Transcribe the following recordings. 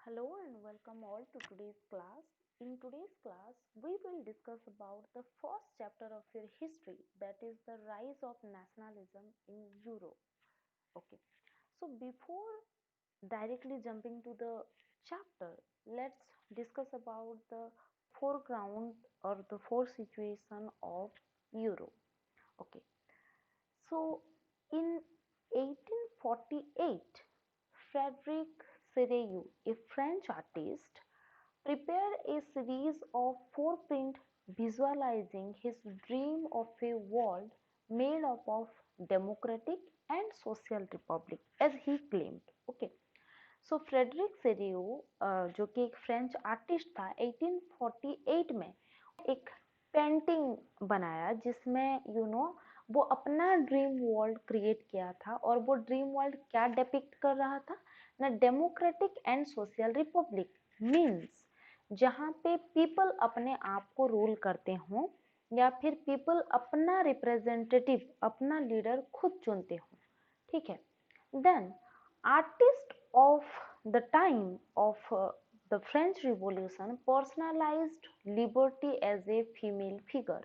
Hello and welcome all to today's class. In today's class, we will discuss about the first chapter of your history, that is the rise of nationalism in Europe. Okay, so before directly jumping to the chapter, let's discuss about the foreground or the fore situation of Europe. Okay, so in 1848, Frederic Serreux, a French artist, prepared a series of four prints visualizing his dream of a world made up of democratic and social republic, as he claimed. Okay, so Frederic Sorrieu जो कि एक French artist था 1848 में एक painting बनाया जिसमें वो अपना ड्रीम वर्ल्ड क्रिएट किया था और वो ड्रीम वर्ल्ड क्या डिपिक्ट कर रहा था ना democratic and social Republic means जहाँ पे पीपल अपने आप को रूल करते हों या फिर पीपल अपना रिप्रेजेंटेटिव अपना लीडर खुद चुनते हों ठीक है then artists of the time of the French Revolution personalized liberty as a female figure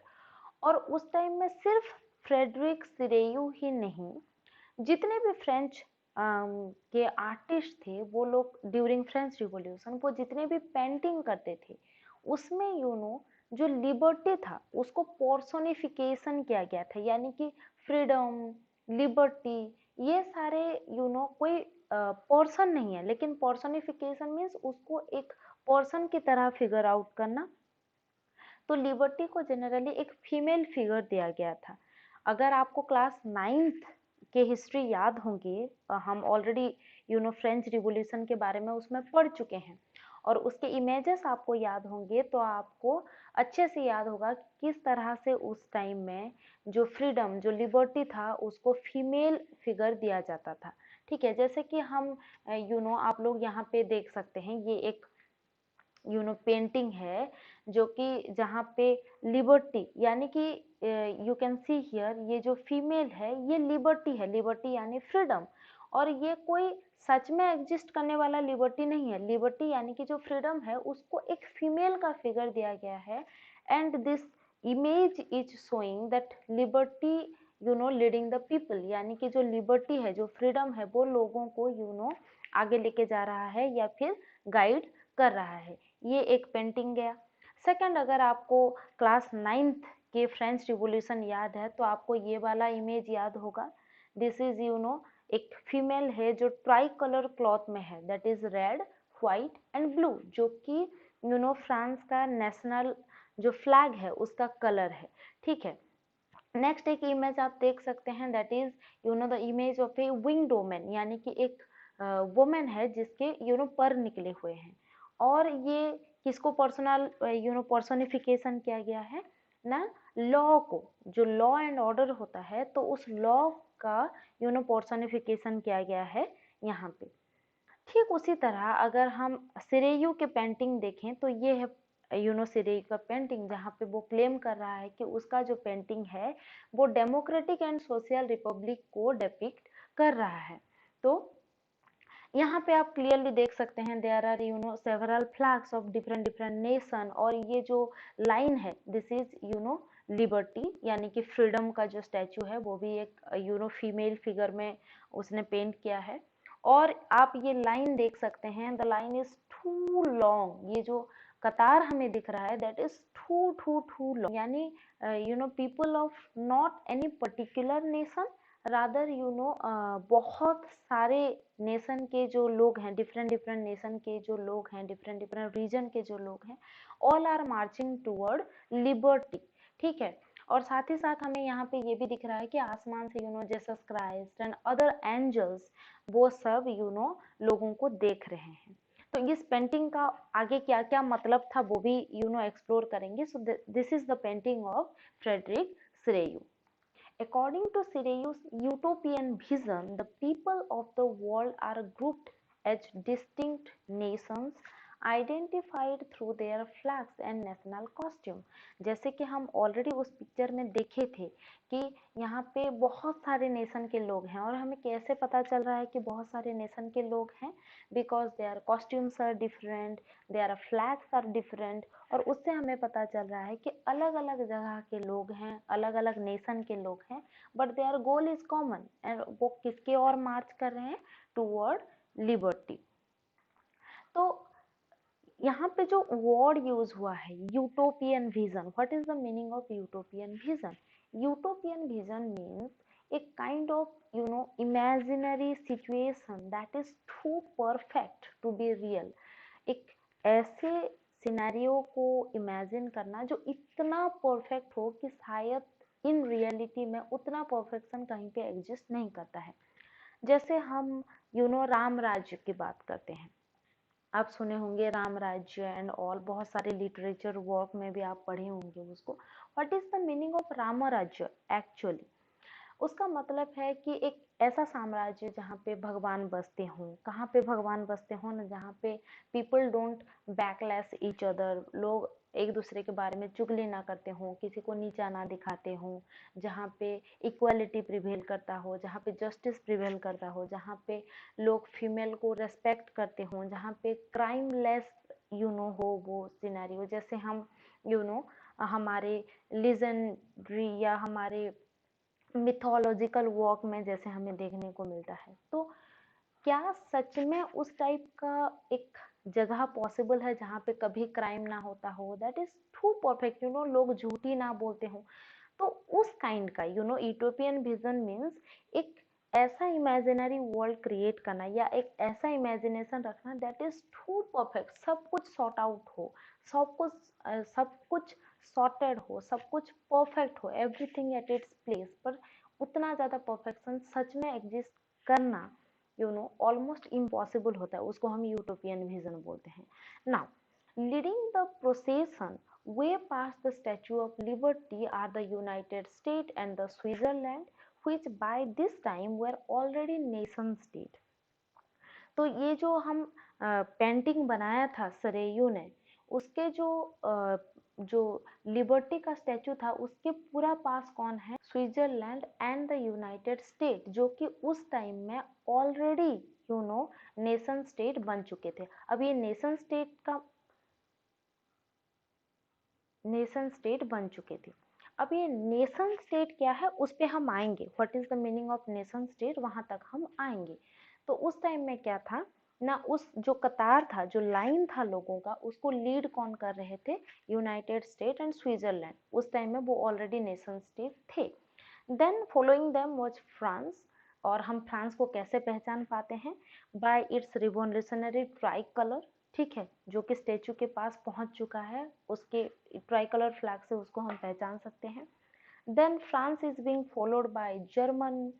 और उस टाइम में सिर्फ फ्रेडरिक सिरेयू ही नहीं जितने भी फ्रेंच के आर्टिस्ट थे वो लोग ड्यूरिंग फ्रेंच रिवॉल्यूशन वो जितने भी पेंटिंग करते थे उसमें जो लिबर्टी था उसको पर्सोनिफिकेशन किया गया था यानी कि फ्रीडम लिबर्टी ये सारे कोई पर्सन नहीं है लेकिन पर्सोनिफिकेशन मीन्स उसको एक पर्सन की तरह फिगर आउट करना तो लिबर्टी को जनरली एक फीमेल फिगर दिया गया था अगर आपको क्लास 9th के हिस्ट्री याद होंगे हम ऑलरेडी फ्रेंच रिवॉल्यूशन के बारे में उसमें पढ़ चुके हैं और उसके इमेजेस आपको याद होंगे तो आपको अच्छे से याद होगा कि किस तरह से उस टाइम में जो फ्रीडम जो लिबर्टी था उसको फीमेल फिगर दिया जाता था ठीक है जैसे कि हम आप लोग यहाँ पे देख सकते हैं ये एक पेंटिंग है जो कि जहाँ पे लिबर्टी यानी कि यू कैन सी हियर ये जो फीमेल है ये लिबर्टी यानी फ्रीडम और ये कोई सच में एग्जिस्ट करने वाला लिबर्टी नहीं है लिबर्टी यानी कि जो फ्रीडम है उसको एक फीमेल का फिगर दिया गया है and this image is showing that liberty leading the people यानी कि जो लिबर्टी है जो फ्रीडम है वो लोगों को आगे लेके जा रहा है या फिर गाइड कर रहा है ये एक पेंटिंग गया सेकंड अगर आपको क्लास 9th के फ्रेंच रिवॉल्यूशन याद है तो आपको ये वाला इमेज याद होगा दिस इज एक फीमेल है जो ट्राई कलर क्लॉथ में है that is red white and blue जो कि फ्रांस का नेशनल जो फ्लैग है उसका कलर है ठीक है नेक्स्ट एक इमेज आप देख सकते हैं that is the image of A wing women यानी कि एक वुमेन है जिसके पर निकले हुए हैं और ये किसको पर्सनल पर्सोनिफिकेशन किया गया है ना लॉ को जो लॉ एंड ऑर्डर होता है तो उस लॉ का पर्सोनिफिकेशन किया गया है यहाँ पे ठीक उसी तरह अगर हम सिरेयू के पेंटिंग देखें तो ये है सिरेयू का पेंटिंग जहाँ पे वो क्लेम कर रहा है कि उसका जो पेंटिंग है वो डेमोक्रेटिक एंड सोशल रिपब्लिक को डिपिक्ट कर रहा है तो यहाँ पे आप क्लियरली देख सकते हैं there are several flags of different different nation और ये जो लाइन है दिस इज लिबर्टी यानी कि फ्रीडम का जो स्टैचू है वो भी एक फीमेल फिगर में उसने पेंट किया है और आप ये लाइन देख सकते हैं the line is too long ये जो कतार हमें दिख रहा है दैट इज टू लॉन्ग यानी people of not any particular nation rather बहुत सारे नेशन के जो लोग हैं डिफरेंट डिफरेंट नेशन के जो लोग हैं डिफरेंट डिफरेंट रीजन के जो लोग हैं all are marching toward liberty ठीक है और साथ ही साथ हमें यहाँ पे ये भी दिख रहा है कि आसमान से Jesus Christ and other angels वो सब लोगों को देख रहे हैं तो इस पेंटिंग का आगे क्या क्या मतलब था वो भी एक्सप्लोर करेंगे so this is the painting of Frederic Sorrieu According to Sirey's utopian vision, the people of the world are grouped as distinct nations identified through their flags and national costume। जैसे कि हम already उस picture में देखे थे कि यहाँ पे बहुत सारे नेशन के लोग हैं, और हमें कैसे पता चल रहा है कि बहुत सारे नेशन के लोग हैं? Because their costumes are different, their flags are different, और उससे हमें पता चल रहा है कि अलग अलग जगह के लोग हैं, अलग अलग नेशन के लोग हैं, but there goal is common, and वो किसके ओर मार्च कर रहे हैं? Toward liberty. तो यहाँ पे जो वर्ड यूज हुआ है utopian vision, what is the meaning of utopian vision? Utopian vision means a kind of imaginary situation that is too perfect to be real। एक ऐसे सिनेरियो को इमेजिन करना जो इतना परफेक्ट हो कि शायद इन रियलिटी में उतना परफेक्शन कहीं पे एग्जिस्ट नहीं करता है। जैसे हम राम राज्य की बात करते हैं, आप सुने होंगे राम राज्य एंड ऑल, बहुत सारे लिटरेचर वर्क में भी आप पढ़े होंगे उसको। What is the meaning of Ram राज्य एक्चुअली? उसका मतलब है कि एक ऐसा साम्राज्य जहाँ पे भगवान बसते हों। कहाँ पे भगवान बसते हों ना? जहाँ पे people don't backlash each other, लोग एक दूसरे के बारे में चुगली ना करते हों, किसी को नीचा ना दिखाते हों, जहाँ पे इक्वालिटी प्रिवेल करता हो, जहाँ पे जस्टिस प्रिवेल करता हो, जहाँ पे लोग फीमेल को रेस्पेक्ट करते हों, जहाँ पे क्राइम लेस हो वो सिनेरियो। जैसे हम हमारे लिजेंडरी या हमारे मिथोलॉजिकल वर्क में जैसे हमें देखने को मिलता है। तो क्या सच में उस टाइप का एक जगह पॉसिबल है जहाँ पे कभी क्राइम ना होता हो? दैट इज टू परफेक्ट, लोग झूठी ना बोलते हो। तो उस काइंड का यूटोपियन विजन मीन्स एक ऐसा इमेजिनरी वर्ल्ड क्रिएट करना या एक ऐसा इमेजिनेशन रखना दैट इज टू परफेक्ट, सब कुछ सॉर्ट आउट हो, सब कुछ सॉर्टेड हो, सब कुछ परफेक्ट हो, एवरीथिंग एट इट्स प्लेस। पर उतना ज्यादा परफेक्शन सच में एग्जिस्ट करना ऑलमोस्ट इम्पॉसिबल होता है, उसको हम यूटोपियन विजन बोलते हैं। Now leading the procession way past the Statue of Liberty are the United States and the Switzerland, which by this time were already nation state। तो ये जो हम पेंटिंग बनाया था सरेयू ने, उसके जो लिबर्टी का स्टैचू था उसके पूरा पास कौन है? Switzerland and the United state, जो कि उस टाइम में ऑलरेडी नेशन स्टेट बन चुके थे। अब ये नेशन स्टेट बन चुके थे। अब ये नेशन स्टेट क्या है उस पे हम आएंगे, what is the meaning of nation state, वहां तक हम आएंगे। तो उस टाइम में क्या था ना, उस जो कतार था, जो लाइन था लोगों का, उसको लीड कौन कर रहे थे? United State and Switzerland. उस टाइम में वो ऑलरेडी नेशन स्टेट थे। Then following them was France. और हम फ्रांस को कैसे पहचान पाते हैं? By its revolutionary tricolour, ठीक है, जो कि स्टेचू के पास पहुंच चुका है, उसके ट्राई कलर फ्लैग से उसको हम पहचान सकते हैं। Then France is being followed by German.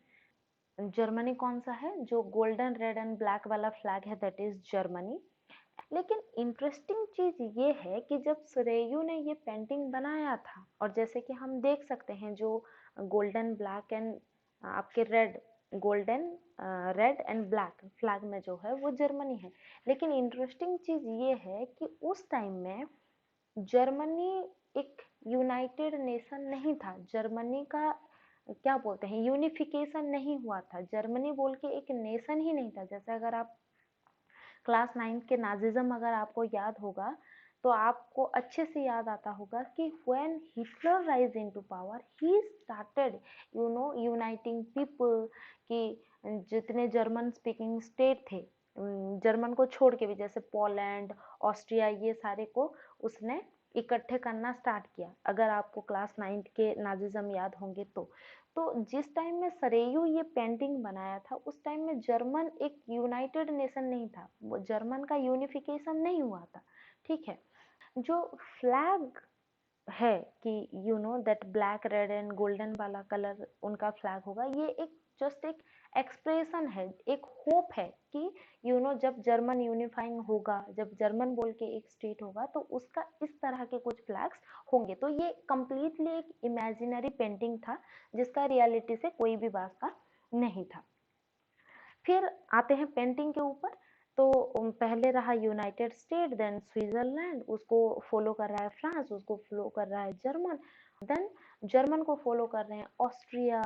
Germany कौन सा है? जो गोल्डन रेड एंड ब्लैक वाला फ्लैग है, दैट इज जर्मनी। लेकिन इंटरेस्टिंग चीज ये है कि जब सुरेयू ने ये पेंटिंग बनाया था, और जैसे कि हम देख सकते हैं जो गोल्डन ब्लैक एंड आपके golden red and black flag में जो है वो जर्मनी है। लेकिन इंटरेस्टिंग चीज ये है कि उस टाइम में जर्मनी एक यूनाइटेड नेशन नहीं था। जर्मनी का क्या बोलते हैं, यूनिफिकेशन नहीं हुआ था। जर्मनी बोल के एक नेशन ही नहीं था। जैसे अगर आप क्लास 9 के नाजिज्म अगर आपको याद होगा, तो आपको अच्छे से याद आता होगा कि when Hitler rise into power he started uniting people, कि जितने जर्मन स्पीकिंग स्टेट थे, जर्मन को छोड़ के भी, जैसे पोलैंड, ऑस्ट्रिया, ये सारे को उसने इकट्ठे करना स्टार्ट किया। अगर आपको क्लास 9 के नाजिज्म याद होंगे तो जिस टाइम में सरेयू ये पेंटिंग बनाया था, उस टाइम में जर्मन एक यूनाइटेड नेशन नहीं था, वो जर्मन का यूनिफिकेशन नहीं हुआ था, ठीक है। जो फ्लैग है कि that black red and golden वाला कलर उनका फ्लैग होगा, ये एक जस्ट एक एक्सप्रेशन है, एक होप है कि जब जर्मन यूनिफाइंग होगा, जब जर्मन बोल के एक स्टेट होगा, तो उसका इस तरह के कुछ फ्लैग्स होंगे। तो ये कंप्लीटली एक इमेजिनरी पेंटिंग था जिसका रियलिटी से कोई भी वास्ता नहीं था। फिर आते हैं पेंटिंग के ऊपर। तो पहले रहा यूनाइटेड स्टेट, देन स्विट्जरलैंड, उसको फॉलो कर रहा है फ्रांस, उसको फॉलो कर रहा है जर्मन, देन जर्मन को फॉलो कर रहे हैं Austria,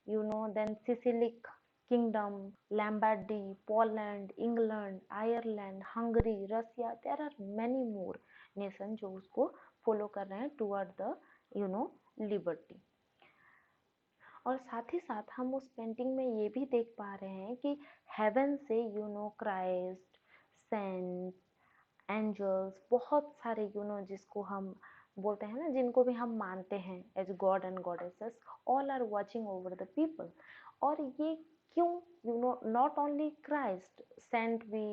then Sicilic kingdom, Lombardy, Poland, England, Ireland, Hungary, Russia, there are many more nation जो उसको फॉलो कर रहे हैं टुवर्ड द लिबर्टी। और साथ ही साथ हम उस पेंटिंग में ये भी देख पा रहे हैं कि हेवन से क्राइस्ट, सेंट, एंजल्स, बहुत सारे जिसको हम बोलते हैं ना, जिनको भी हम मानते हैं as god and goddesses, all are watching over the people. और ये क्यों, नॉट ओनली क्राइस्ट, सेंट भी,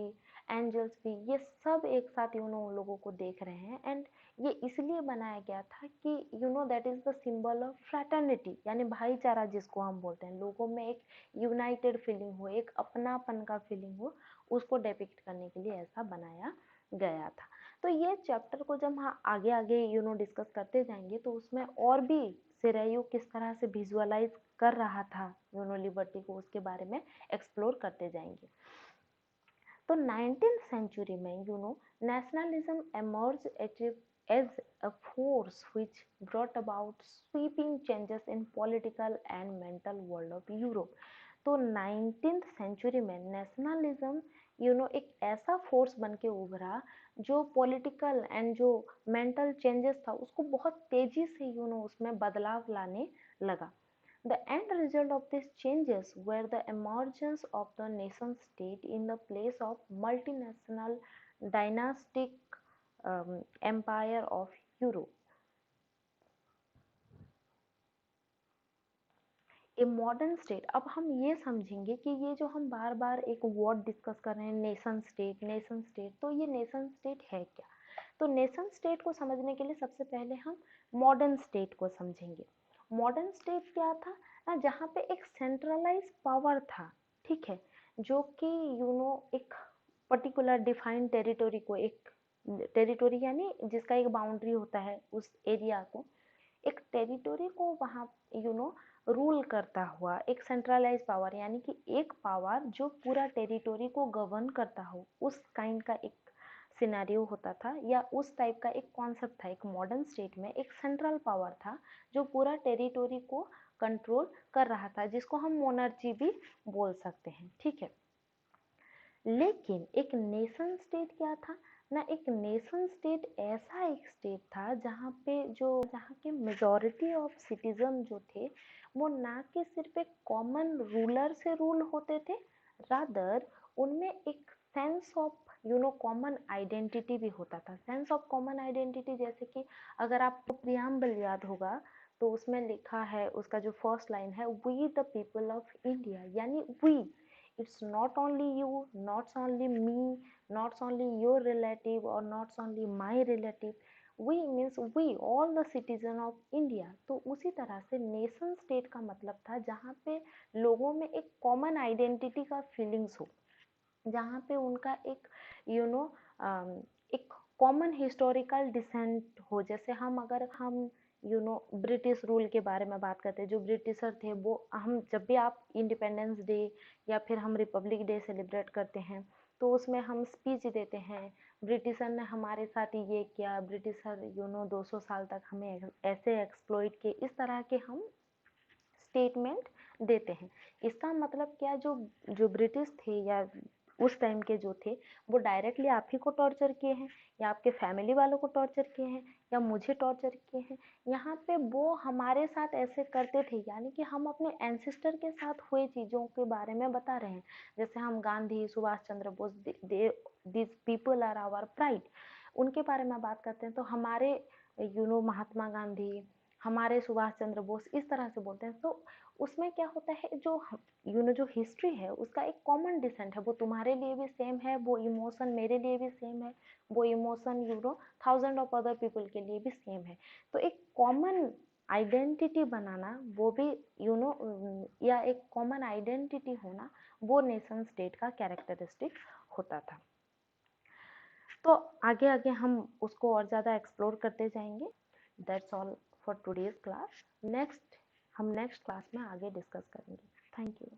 एंजल्स भी, ये सब एक साथ उन लोगों को देख रहे हैं। एंड ये इसलिए बनाया गया था कि that is the symbol of fraternity, यानी भाईचारा जिसको हम बोलते हैं, लोगों में एक यूनाइटेड फीलिंग हो, एक अपनापन का फीलिंग हो, उसको डिपिक्ट करने के लिए ऐसा बनाया गया था। तो ये चैप्टर को जब हम आगे आगे डिस्कस करते जाएंगे तो उसमें और भी सिरायू किस तरह से विजुअलाइज कर रहा था लिबर्टी को, उसके बारे में एक्सप्लोर करते जाएंगे। तो 19th सेंचुरी में nationalism emerge as a force which brought about sweeping changes in political and mental world of Europe। तो 19th सेंचुरी में नेशनलिज्म एक ऐसा फोर्स बन के उभरा जो पॉलिटिकल एंड जो मेंटल चेंजेस था उसको बहुत तेजी से उसमें बदलाव लाने लगा। The end result of these changes were the emergence of the nation state in the place of multinational dynastic empire of Europe। A modern state, अब हम ये समझेंगे कि ये जो हम बार बार एक वर्ड डिस्कस कर रहे हैं नेशन स्टेट, तो ये नेशन स्टेट है क्या। तो नेशन स्टेट को समझने के लिए सबसे पहले हम मॉडर्न स्टेट को समझेंगे। मॉडर्न स्टेट क्या था ना, जहाँ पे एक सेंट्रलाइज पावर था, ठीक है, जो कि एक पर्टिकुलर डिफाइंड टेरिटोरी को, एक टेरिटोरी यानी जिसका एक बाउंड्री होता है, उस एरिया को, एक टेरिटोरी को वहाँ रूल करता हुआ एक सेंट्रलाइज पावर, यानी कि एक पावर जो पूरा टेरिटोरी को गवर्न करता हो, उस काइंड का एक सिनेरियो होता था, या उस टाइप का एक कॉन्सेप्ट था। एक मॉडर्न स्टेट में एक सेंट्रल पावर था जो पूरा टेरिटोरी को कंट्रोल कर रहा था, जिसको हम मोनार्ची भी बोल सकते हैं, ठीक है। लेकिन एक नेशन स्टेट क्या था ना, एक नेशन स्टेट ऐसा एक स्टेट था जहाँ के मेजॉरिटी ऑफ सिटीजन जो थे वो ना कि सिर्फ एक कॉमन रूलर से रूल होते थे, रादर उनमें एक सेंस ऑफ कॉमन आइडेंटिटी भी होता था। सेंस ऑफ कॉमन आइडेंटिटी, जैसे कि अगर आपको प्रियम्बल याद होगा तो उसमें लिखा है, उसका जो फर्स्ट लाइन है, we the people of India, यानी we, it's not only you, not only me, not only your relative or not only my relative, we means we all the citizen of India। तो उसी तरह से nation state का मतलब था जहाँ पे लोगों में एक कॉमन आइडेंटिटी का फीलिंग्स हो, जहाँ पे उनका एक यू नो एक कॉमन हिस्टोरिकल डिसेंट हो। जैसे अगर हम ब्रिटिश रूल के बारे में बात करते हैं, जो ब्रिटिशर थे वो, हम जब भी आप इंडिपेंडेंस डे या फिर हम रिपब्लिक डे सेलिब्रेट करते हैं तो उसमें हम स्पीच देते हैं, ब्रिटिशर ने हमारे साथ ये किया, ब्रिटिशर 200 साल तक हमें ऐसे एक्सप्लॉइट किए, इस तरह के हम स्टेटमेंट देते हैं। इसका मतलब क्या, जो ब्रिटिश थे या उस टाइम के जो थे, वो डायरेक्टली आप ही को टॉर्चर किए हैं, या आपके फैमिली वालों को टॉर्चर किए हैं, या मुझे टॉर्चर किए हैं, यहाँ पे वो हमारे साथ ऐसे करते थे, यानी कि हम अपने एंसेस्टर के साथ हुए चीज़ों के बारे में बता रहे हैं। जैसे हम Gandhi, Subhash Chandra Bose, this people are our pride, उनके बारे में बात करते हैं तो हमारे महात्मा गांधी, हमारे सुभाष चंद्र बोस, इस तरह से बोलते हैं। तो उसमें क्या होता है, जो हिस्ट्री है उसका एक कॉमन डिसेंट है, वो तुम्हारे लिए भी सेम है, वो इमोशन मेरे लिए भी सेम है, वो emotion thousand of other people के लिए भी सेम है। तो एक कॉमन आइडेंटिटी बनाना, वो भी या एक कॉमन आइडेंटिटी होना, वो नेशन स्टेट का कैरेक्टरिस्टिक होता था। तो आगे आगे हम उसको और ज़्यादा एक्सप्लोर करते जाएंगे। That's all for today's class. हम नेक्स्ट क्लास में आगे डिस्कस करेंगे। Thank you.